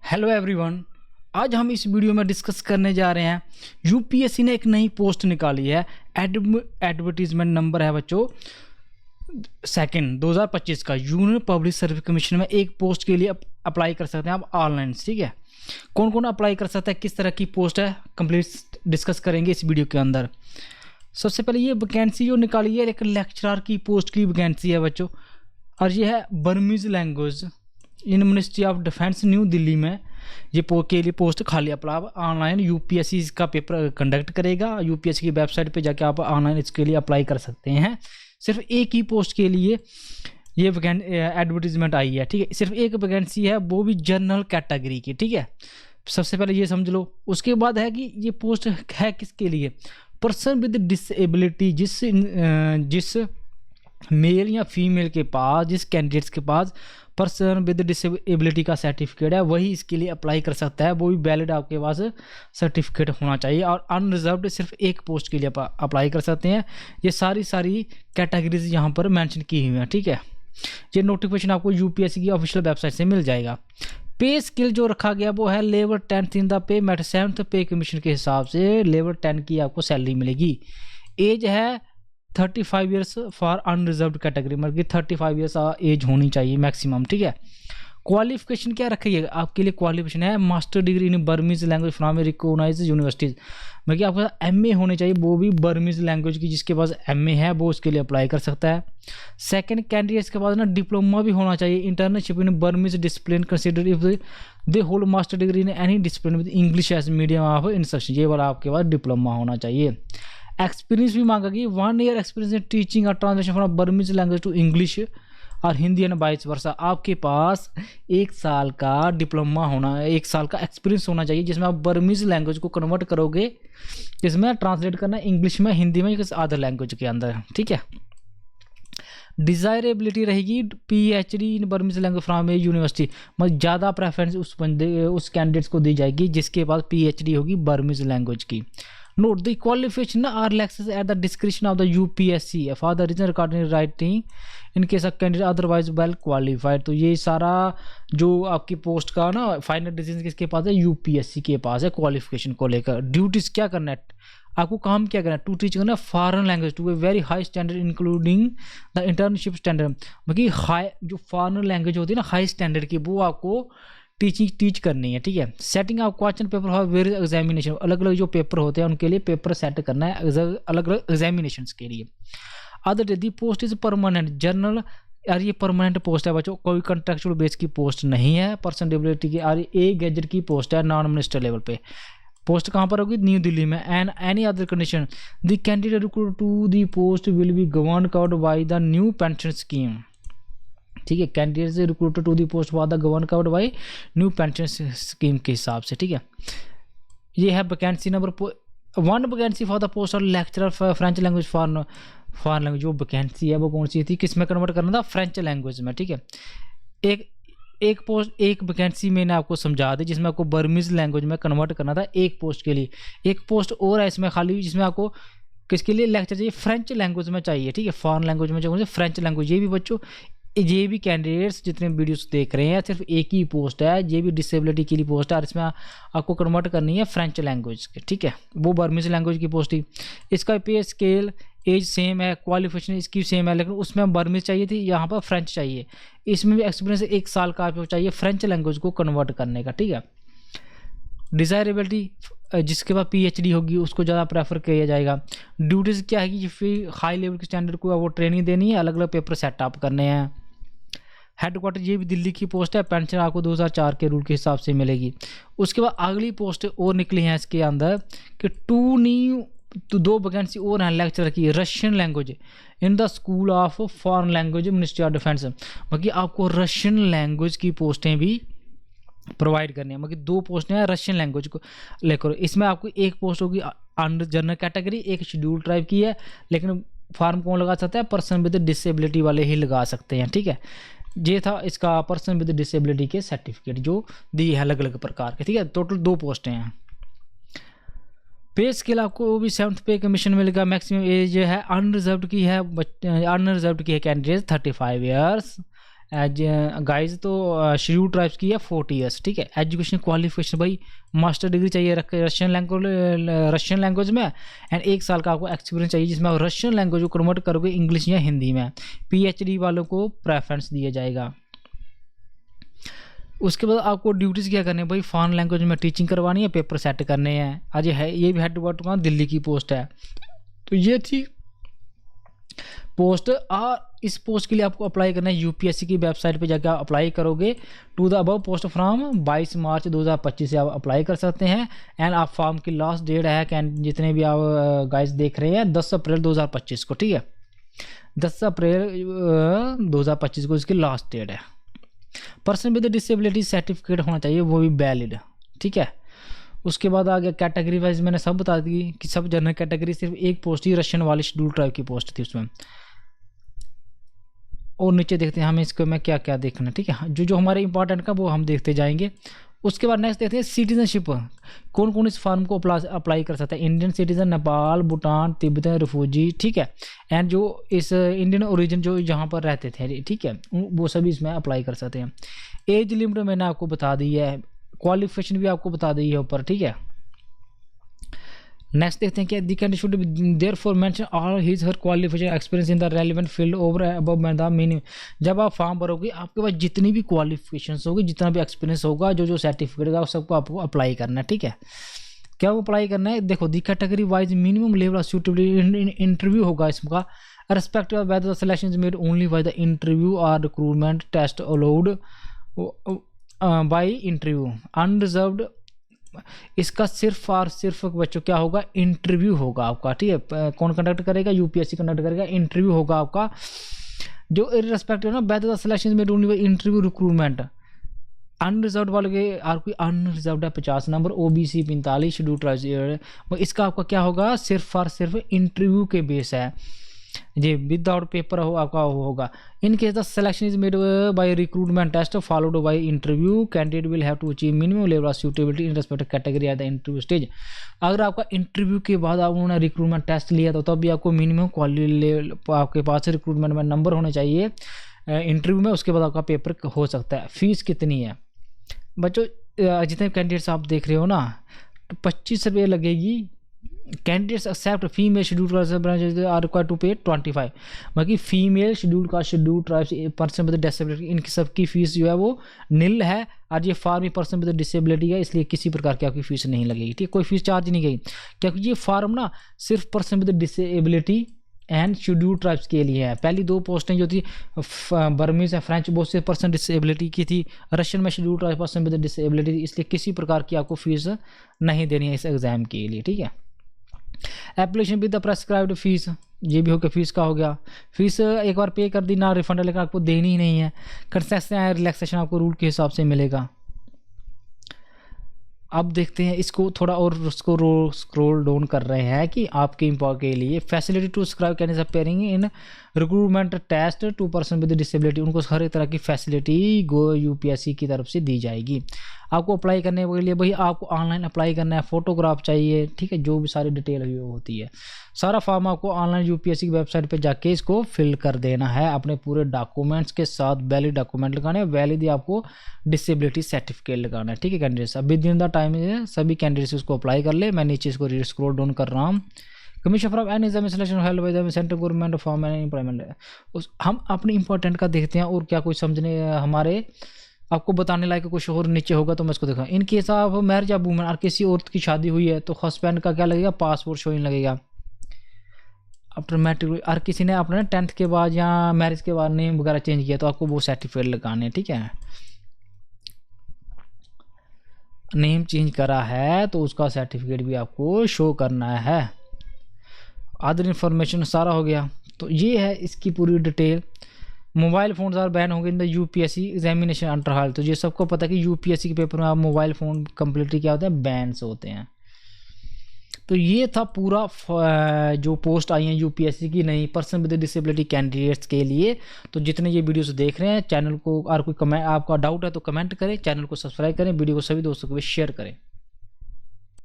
Hello everyone. आज हम इस वीडियो में डिस्कस करने जा रहे हैं यूपीएससी ने एक नई पोस्ट निकाली है। एडवर्टीजमेंट नंबर है बच्चों 2 2025 का। यूनियन पब्लिक सर्विस कमीशन में एक पोस्ट के लिए अप्लाई कर सकते हैं आप ऑनलाइन। ठीक है, कौन कौन अप्लाई कर सकता है, किस तरह की पोस्ट है, कंप्लीट डिस्कस करेंगे इस वीडियो के अंदर। सबसे पहले ये वैकेंसी जो निकाली है एक लेक्चरर की पोस्ट की वैकेंसी है बच्चों, और ये है Burmese language in ministry of defence new Delhi में। ये के लिए पोस्ट खाली अप्लाई ऑनलाइन यूपीएससी इसका पेपर कंडक्ट करेगा। यूपीएससी की वेबसाइट पे जाके आप ऑनलाइन इसके लिए अप्लाई कर सकते हैं। सिर्फ एक ही पोस्ट के लिए ये एडवर्टीजमेंट आई है। ठीक है, सिर्फ एक वैकेंसी है, वो भी जनरल कैटेगरी की। ठीक है, सबसे पहले ये समझ लो। उसके बाद है कि ये पोस्ट है किसके लिए, पर्सन विद डिसेबिलिटी। जिस मेल या फीमेल के पास, जिस कैंडिडेट्स के पास पर्सन विद डिसेबिलिटी का सर्टिफिकेट है, वही इसके लिए अप्लाई कर सकता है। वो भी वैलिड आपके पास सर्टिफिकेट होना चाहिए। और अनरिजर्व्ड सिर्फ एक पोस्ट के लिए अप्लाई कर सकते हैं। ये सारी कैटेगरीज यहाँ पर मेंशन की हुई हैं। ठीक है, ये नोटिफिकेशन आपको यूपीएससी की ऑफिशियल वेबसाइट से मिल जाएगा। पे स्केल जो रखा गया वो है लेवल 10 इन द पे मेट 7th पे कमीशन के हिसाब से लेवल 10 की आपको सैलरी मिलेगी। एज है 35 ईयर्स फॉर अनरिजर्व्ड कैटेगरी, मतलब कि 35 ईयर्स एज होनी चाहिए मैक्सिमम। ठीक है, क्वालिफिकेशन क्या रखिएगा आपके लिए, क्वालिफिकेशन है master degree in Burmese language from recognised universities. मतलब कि आपका एमए होने चाहिए, वो भी बर्मीज लैंग्वेज की। जिसके पास एमए है वो उसके लिए अप्लाई कर सकता है। सेकंड, कैंडिडेट्स के पास ना डिप्लोमा भी होना चाहिए। Internship in Burmese discipline consider if they hold master degree in any discipline with English as medium of instruction. ये वाला आपके पास डिप्लोमा होना चाहिए। एक्सपीरियंस भी मांगा कि 1 ईयर एक्सपीरियंस इन टीचिंग और translation from Burmese language to English और हिंदी एंड वाइस वर्सा। आपके पास 1 साल का डिप्लोमा होना है, 1 साल का एक्सपीरियंस होना चाहिए, जिसमें आप बर्मीज लैंग्वेज को कन्वर्ट करोगे, जिसमें ट्रांसलेट करना इंग्लिश में, हिंदी में, किसी अदर लैंग्वेज के अंदर। ठीक है, डिज़ायरेबिलिटी रहेगी PhD in Burmese language from A university. मतलब ज़्यादा प्रेफरेंस उस कैंडिडेट्स को दी जाएगी जिसके पास पीएचडी होगी बर्मीज लैंग्वेज की। Note the qualification are relaxed at the discretion of the UPSC for the reason regarding writing in case of candidate otherwise well qualified। तो ये सारा जो आपकी पोस्ट का ना फाइनल डिसीजन किसके पास है, यूपीएससी के पास है क्वालिफिकेशन को लेकर। ड्यूटीज क्या करना है, आपको काम क्या करना है, टू टीच करना है foreign language to a very high standard including the internship standard. मतलब हाई जो फॉरेन लैंग्वेज होती है ना हाई स्टैंडर्ड की, वो आपको टीच करनी है। ठीक है, setting of question paper for various examination. अलग अलग जो पेपर होते हैं उनके लिए पेपर सेट करना है अलग अलग एग्जामिनेशंस के लिए। Other the post is permanent general, यार ये परमानेंट पोस्ट है बच्चों, कोई कंट्रेक्चुअल बेस की पोस्ट नहीं है। पर्सन डिसेबिलिटी की और ए गैजेट की पोस्ट है, नॉन मिनिस्टर लेवल पे। पोस्ट कहाँ पर होगी, न्यू दिल्ली में। And any other condition the candidate recruited to the post will be governed covered by the new pension scheme. ठीक है, कैंडिडेट से recruited to the post for the governed covered by new pension scheme के हिसाब से। ठीक है, ये है vacancy number 1 vacancy for the post और lecturer French language foreign language. जो वैकेंसी है वो कौन सी थी, किस में कन्वर्ट करना था, फ्रेंच लैंग्वेज में। ठीक है, एक वैकेंसी मैंने आपको समझा दी जिसमें आपको बर्मीज लैंग्वेज में कन्वर्ट करना था एक पोस्ट के लिए। एक पोस्ट और है इसमें खाली, जिसमें आपको किसके लिए लेक्चर चाहिए, फ्रेंच लैंग्वेज में चाहिए। ठीक है, फॉरेन लैंग्वेज में चाहिए फ्रेंच लैंग्वेज। ये भी बच्चों, ये भी कैंडिडेट्स जितने वीडियोस देख रहे हैं सिर्फ एक ही पोस्ट है, ये भी डिसेबिलिटी के लिए पोस्ट है, और इसमें आपको कन्वर्ट करनी है फ्रेंच लैंग्वेज के। ठीक है, वो बर्मीज लैंग्वेज की पोस्ट थी। इसका पे स्केल एज सेम है, क्वालिफिकेशन इसकी सेम है, लेकिन उसमें बर्मीज चाहिए थी, यहाँ पर फ्रेंच चाहिए। इसमें भी एक्सपीरियंस 1 साल का आपको चाहिए फ्रेंच लैंग्वेज को कन्वर्ट करने का। ठीक है, डिज़ायरेबिलिटी जिसके पास पीएचडी होगी उसको ज़्यादा प्रेफर किया जाएगा। ड्यूटीज़ क्या है कि फिर हाई लेवल के स्टैंडर्ड को वो ट्रेनिंग देनी है, अलग अलग पेपर सेटअप करने हैं। हेडक्वार्टर ये भी दिल्ली की पोस्ट है। पेंशन आपको 2004 के रूल के हिसाब से मिलेगी। उसके बाद अगली पोस्ट और निकली हैं इसके अंदर कि 2 वैकेंसी और हैं लेक्चरर की, Russian language in the school of foreign language ministry of defence. मतलब आपको रशियन लैंग्वेज की पोस्टें भी प्रोवाइड करनी है। मतलब 2 पोस्टें हैं रशियन लैंग्वेज को लेकर। इसमें आपको एक पोस्ट होगी अंडर जनरल कैटेगरी, एक शेड्यूल ट्राइब की है, लेकिन फॉर्म कौन लगा सकता है, पर्सन विद डिसेबिलिटी वाले ही लगा सकते हैं। ठीक है, ये था इसका पर्सन विद डिसेबिलिटी के सर्टिफिकेट जो दिए हैं अलग अलग प्रकार के। ठीक है, टोटल 2 पोस्टें हैं। पे स्केल आपको वो भी 7th पे कमीशन मिलेगा। मैक्सिमम एज है अनरिजर्व्ड की है कैंडिडेट 35 ईयर्स एज गाइज तो शेड्यूल ट्राइब्स की है 40 ईयर्स, ठीक है। एजुकेशन क्वालिफिकेशन भाई मास्टर डिग्री चाहिए रशियन लैंग्वेज में, एंड 1 साल का आपको एक्सपीरियंस चाहिए जिसमें आप रशियन लैंग्वेज को कन्वर्ट करोगे इंग्लिश या हिंदी में। PhD वालों को प्रेफरेंस दिया जाएगा। उसके बाद आपको ड्यूटीज़ क्या करनी है भाई, फॉरेन लैंग्वेज में टीचिंग करवानी है, पेपर सेट करने हैं। आज ये भी हेड वर्ड का दिल्ली की पोस्ट है। तो ये थी पोस्ट। और इस पोस्ट के लिए आपको अप्लाई करना है UPSC की वेबसाइट पे जाकर अप्लाई करोगे। To the above post from 22 March 2025 से आप अप्लाई कर सकते हैं। एंड आप फॉर्म की लास्ट डेट है कैन जितने भी आप गाइस देख रहे हैं 10 अप्रैल 2025 को, ठीक है। 10 अप्रैल 2025 को इसकी लास्ट डेट है। पर्सन विद डिसेबिलिटी सर्टिफिकेट होना चाहिए, वो भी वैलिड, ठीक है। उसके बाद आ गया कैटेगरी वाइज, मैंने सब बता दी कि सब जनरल कैटेगरी, सिर्फ एक पोस्ट ही रशियन वाली शेड्यूल ट्राइब की पोस्ट थी उसमें। और नीचे देखते हैं हमें इसको में क्या क्या देखना है, ठीक है। जो हमारे इंपॉर्टेंट का वो हम देखते जाएंगे। उसके बाद नेक्स्ट देखते हैं सिटीजनशिप, कौन कौन इस फॉर्म को अप्लाई कर सकता है। Indian citizen, Nepal, Bhutan, Tibet refugee, ठीक है। एंड जो इस इंडियन ओरिजिन जो जहाँ पर रहते थे, ठीक है, वो सभी इसमें अप्लाई कर सकते हैं। एज लिमिट मैंने आपको बता दी है, क्वालिफिकेशन भी आपको बता दी है ऊपर, ठीक है। नेक्स्ट देखते हैं कि the candidate should therefore mention all his her qualification experience in the relevant field over above the minimum. जब आप फॉर्म भरोगे आपके पास जितनी भी क्वालिफिकेशंस होगी, जितना भी एक्सपीरियंस होगा, जो सर्टिफिकेट होगा, सबको आपको अप्लाई करना है, ठीक है। क्या वो अप्लाई करना है, देखो the category wise minimum level of suitability interview होगा इसका, respective of whether the selection is made only by the interview और recruitment test allowed by interview unreserved. इसका सिर्फ और सिर्फ बच्चों क्या होगा, इंटरव्यू होगा आपका, ठीक है। कौन कंडक्ट करेगा, UPSC कंडक्ट करेगा, इंटरव्यू होगा आपका। जो इररिस्पेक्टिव ना वेदर द सिलेक्शन में only by interview recruitment. Unreserved वाले के और कोई अनरिजर्व्ड है 50 नंबर, OBC 45, शेड्यूल ट्राइब, इसका आपका क्या होगा, सिर्फ और सिर्फ इंटरव्यू के बेस है जी, विदाउट पेपर हो आपका होगा। In case the selection is made by recruitment test followed by interview, candidate will have to achieve minimum level of suitability in respect category at the interview stage. अगर आपका interview के बाद आप उन्होंने recruitment test लिया तो तब भी आपको मिनिमम क्वालिटी लेवल आपके पास रिक्रूटमेंट में नंबर होने चाहिए इंटरव्यू में, उसके बाद आपका पेपर हो सकता है। फीस कितनी है बच्चों, जितने कैंडिडेट्स आप देख रहे हो ना, तो 25 रुपये लगेगी। Candidates except female schedule are required to pay 25। बाकी female schedule tribes person with disability, इनकी सबकी फीस जो है वो नील है। और ये फॉर्म पर्सन विद डिसेबिलिटी है, इसलिए किसी प्रकार की आपकी फीस नहीं लगेगी, ठीक, कोई फीस चार्ज नहीं गई, क्योंकि ये फॉर्म ना सिर्फ person with disability and schedule tribes के लिए है। पहली 2 पोस्टें जो थी बर्मीज या फ्रेंच, बहुत से पर्सन डिसेबिलिटी की थी, रशियन में schedule tribe person with disability, इसलिए किसी प्रकार की आपको फीस नहीं देनी है इस एग्जाम के लिए, ठीक है। Application with the prescribed fees, ये भी हो गया, फीस का हो गया। फीस एक बार पे कर दी ना रिफंड, लेकिन आपको देनी ही नहीं है। कंसेशन या रिलैक्सेशन आपको रूल के हिसाब से मिलेगा। अब देखते हैं इसको थोड़ा और उसको स्क्रॉल डाउन कर रहे हैं कि आपके इम्पॉर्ट के लिए facility to scribe can appearing in recruitment test to person with disability, उनको हर एक तरह की फैसिलिटी UPSC की तरफ से दी जाएगी। आपको अप्लाई करने के लिए भाई आपको ऑनलाइन अप्लाई करना है, फोटोग्राफ चाहिए, ठीक है, जो भी सारी डिटेल होती है, सारा फॉर्म आपको ऑनलाइन UPSC की वेबसाइट पे जाके इसको फिल कर देना है अपने पूरे डॉक्यूमेंट्स के साथ। वैलिड डॉक्यूमेंट लगाने हैं, वैलिड ही आपको डिसेबिलिटी सर्टिफिकेट लगाना है, ठीक है। Candidates with in the time सभी कैंडिडेट्स इसको अप्लाई कर ले। मैं नीचे इसको स्क्रॉल डाउन कर रहा हूँ। Commission from any examination held by the central government form and employment. हम अपने इंपॉर्टेंट का देखते हैं और क्या कोई समझने हमारे आपको बताने लायक कुछ और नीचे होगा तो मैं इसको दिखाऊँ। इन केस ऑफ मैरिज या वुमेन और किसी औरत की शादी हुई है तो हस्बैंड का क्या लगेगा, पासपोर्ट शोइंग लगेगा। आफ्टर मैट्रिक और किसी ने अपने 10th के बाद या मैरिज के बाद नेम वगैरह चेंज किया तो आपको वो सर्टिफिकेट लगाने, ठीक है। नेम चेंज करा है तो उसका सर्टिफिकेट भी आपको शो करना है। अदर इन्फॉर्मेशन सारा हो गया। तो ये है इसकी पूरी detail. Mobile phones are ban होंगे in the UPSC examination under hall. तो ये सबको पता है कि UPSC के पेपर में आप मोबाइल फ़ोन कंप्लीटली क्या होते हैं, बैन्स होते हैं। तो ये था पूरा जो पोस्ट आई हैं UPSC की नई पर्सन विद डिसेबिलिटी कैंडिडेट्स के लिए। तो जितने ये वीडियोस देख रहे हैं, चैनल को और कोई कमेंट आपका डाउट है तो कमेंट करें, चैनल को सब्सक्राइब करें, वीडियो को सभी दोस्तों को भी शेयर करें।